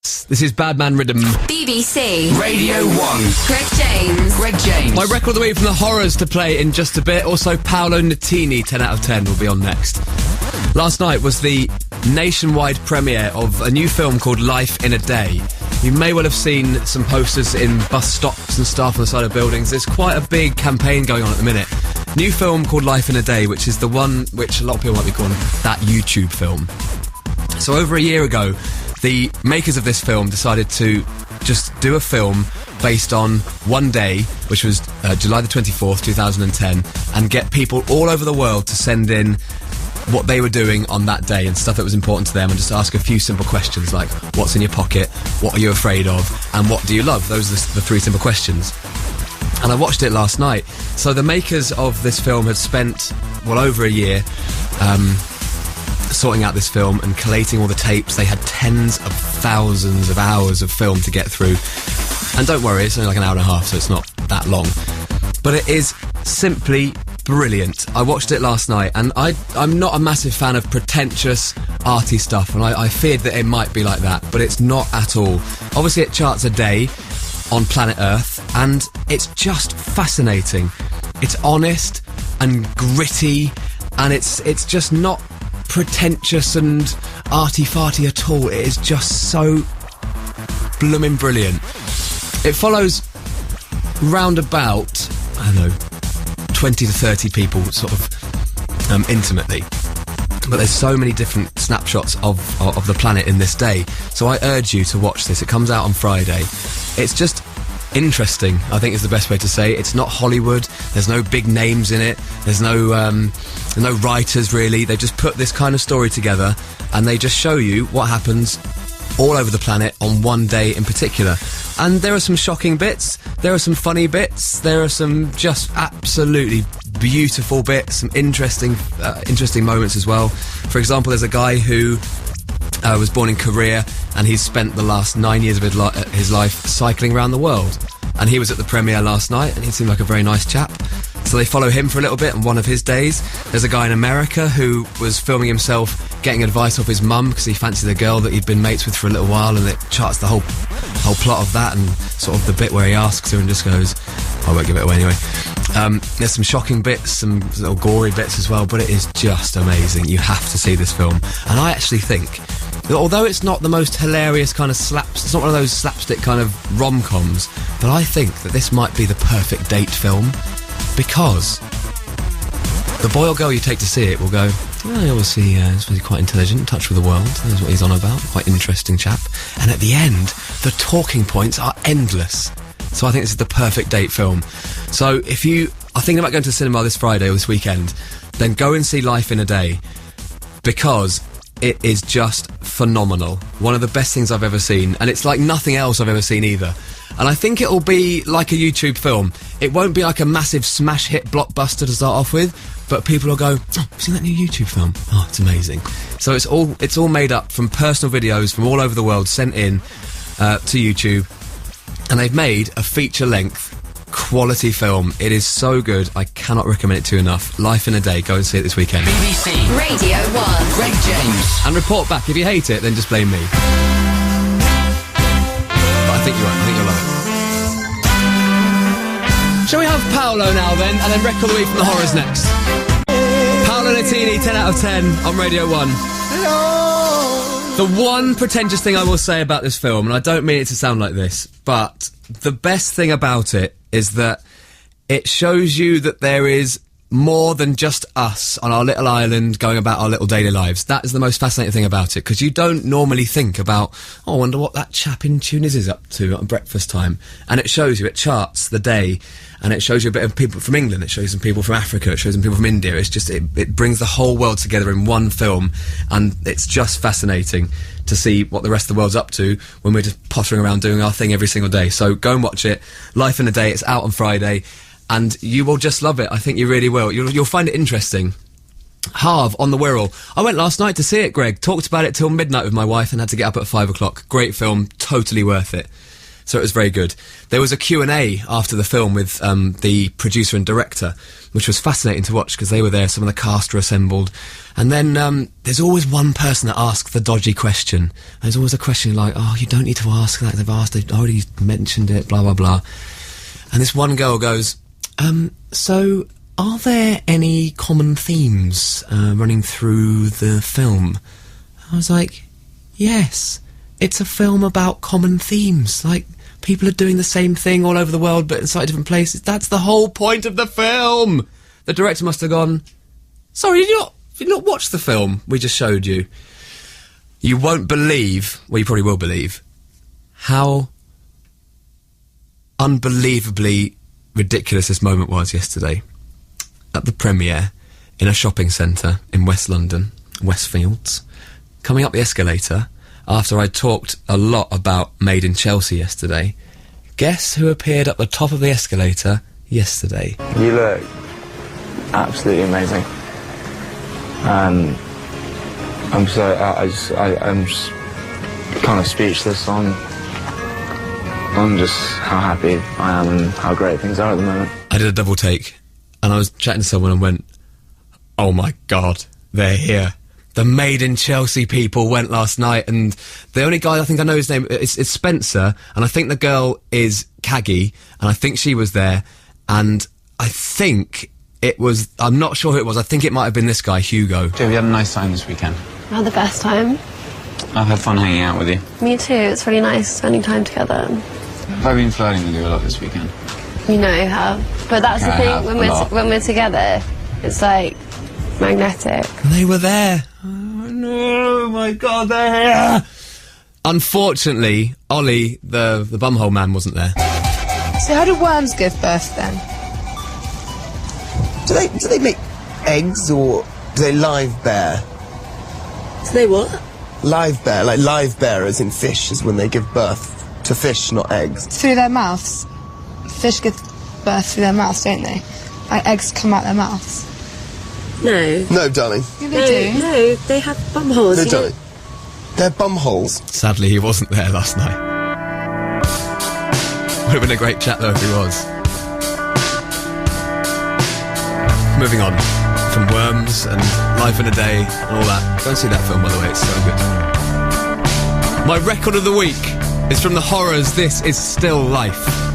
This is Bad Man Rhythm. BBC Radio 1. Greg James. My record of the week from the horrors to play in just a bit. Also, Paolo Nutini, 10 out of 10, will be on next. Last night was the nationwide premiere of a new film called Life in a Day. You may well have seen some posters in bus stops and stuff on the side of buildings. There's quite a big campaign going on at the minute. New film called Life in a Day, which is the one which a lot of people might be calling that YouTube film. So over a year ago, the makers of this film decided to just do a film based on one day, which was July the 24th, 2010, and get people all over the world to send in what they were doing on that day and stuff that was important to them, and just ask a few simple questions like, what's in your pocket, what are you afraid of, and what do you love? Those are the three simple questions. And I watched it last night. So the makers of this film had spent well over a year sorting out this film and collating all the tapes. They had tens of thousands of hours of film to get through. And don't worry, it's only like an hour and a half, so it's not that long. But it is simply brilliant. I watched it last night, and I'm not a massive fan of pretentious, arty stuff, and I feared that it might be like that, but it's not at all. Obviously, it charts a day on planet Earth, and it's just fascinating. It's honest and gritty, and it's just not pretentious and arty-farty at all. It is just so blooming brilliant. It follows round about, I don't know, 20 to 30 people sort of intimately. But there's so many different snapshots of the planet in this day. So I urge you to watch this. It comes out on Friday. It's just interesting, I think is the best way to say it. It's not Hollywood. There's no big names in it. There's no writers, really. They just put this kind of story together, and they just show you what happens all over the planet on one day in particular. And there are some shocking bits, there are some funny bits, there are some just absolutely beautiful bits, some interesting moments as well. For example, there's a guy who was born in Korea, and he's spent the last 9 years of his life cycling around the world. And he was at the premiere last night, and he seemed like a very nice chap. So they follow him for a little bit on one of his days. There's a guy in America who was filming himself getting advice off his mum because he fancied a girl that he'd been mates with for a little while, and it charts the whole plot of that, and sort of the bit where he asks her and just goes, I won't give it away anyway. There's some shocking bits, some little gory bits as well, but it is just amazing. You have to see this film. And I actually think that although it's not the most hilarious kind of it's not one of those slapstick kind of rom-coms, but I think that this might be the perfect date film, because the boy or girl you take to see it will go, oh, obviously he's really quite intelligent, in touch with the world, knows what he's on about, quite interesting chap. And at the end, the talking points are endless. So I think this is the perfect date film. So if you are thinking about going to the cinema this Friday or this weekend, then go and see Life in a Day, because it is just phenomenal. One of the best things I've ever seen, and it's like nothing else I've ever seen either. And I think it'll be like a YouTube film. It won't be like a massive smash hit blockbuster to start off with, but people will go, oh, have you seen that new YouTube film? Oh, it's amazing. So it's all made up from personal videos from all over the world, sent in to YouTube, and they've made a feature-length quality film. It is so good. I cannot recommend it to you enough. Life in a Day. Go and see it this weekend. BBC Radio 1. Greg James. And report back. If you hate it, then just blame me. But I think you won't. I think you'll love it. Shall we have Paolo now then, and then record of the week from the horrors next? Paolo Nutini, 10 out of 10 on Radio 1. The one pretentious thing I will say about this film, and I don't mean it to sound like this, but the best thing about it is that it shows you that there is more than just us on our little island going about our little daily lives. That is the most fascinating thing about it, because you don't normally think about, oh, I wonder what that chap in Tunis is up to at breakfast time. And it shows you, it charts the day, and it shows you a bit of people from England, it shows some people from Africa, it shows some people from India. It's just, it brings the whole world together in one film, and it's just fascinating to see what the rest of the world's up to when we're just pottering around doing our thing every single day. So go and watch it. Life in a Day. It's out on Friday, and you will just love it. I think you really will. You'll find it interesting. Harv on the Wirral. I went last night to see it, Greg. Talked about it till midnight with my wife and had to get up at 5 o'clock. Great film. Totally worth it. So it was very good. There was a Q&A after the film with the producer and director, which was fascinating to watch because they were there, some of the cast were assembled. And then there's always one person that asks the dodgy question. There's always a question like, oh, you don't need to ask that, they've already mentioned it, blah, blah, blah. And this one girl goes, so are there any common themes running through the film? I was like, yes, it's a film about common themes. Like, people are doing the same thing all over the world but in slightly different places. That's the whole point of the film! The director must have gone, sorry, did you not watch the film we just showed you? You won't believe, well, you probably will believe, how unbelievably ridiculous this moment was yesterday at the premiere in a shopping centre in West London, Westfields, coming up the escalator after I talked a lot about Made in Chelsea yesterday. Guess who appeared up the top of the escalator yesterday? You look absolutely amazing. I'm just kind of speechless on just how happy I am and how great things are at the moment. I did a double take, and I was chatting to someone and went, oh my God, they're here. The Made in Chelsea people went last night, and the only guy I think I know his name is Spencer, and I think the girl is Caggie, and I think she was there, and I think it was, I'm not sure who it was, I think it might have been this guy, Hugo. Have you had a nice time this weekend? I had the best time. I've had fun hanging out with you. Me too, it's really nice spending time together. Have I been flirting with you a lot this weekend? You know you have. But that's the thing, when we're together, it's like magnetic. They were there. Oh no, my God, they're here. Unfortunately, Ollie, the bumhole man, wasn't there. So how do worms give birth then? Do they make eggs, or do they live bear? Do they what? Live bear, like live bear as in fish, is when they give birth to fish, not eggs. Through their mouths. Fish give birth through their mouths, don't they? Like eggs come out their mouths. No. No, darling. Yeah, they do. No, they have bum holes. No, darling. They're bum holes. Sadly, he wasn't there last night. Would have been a great chat though if he was. Moving on from worms and Life in a Day and all that. Go and see that film, by the way, it's so good. My record of the week is from the Horrors' This Is Still Life.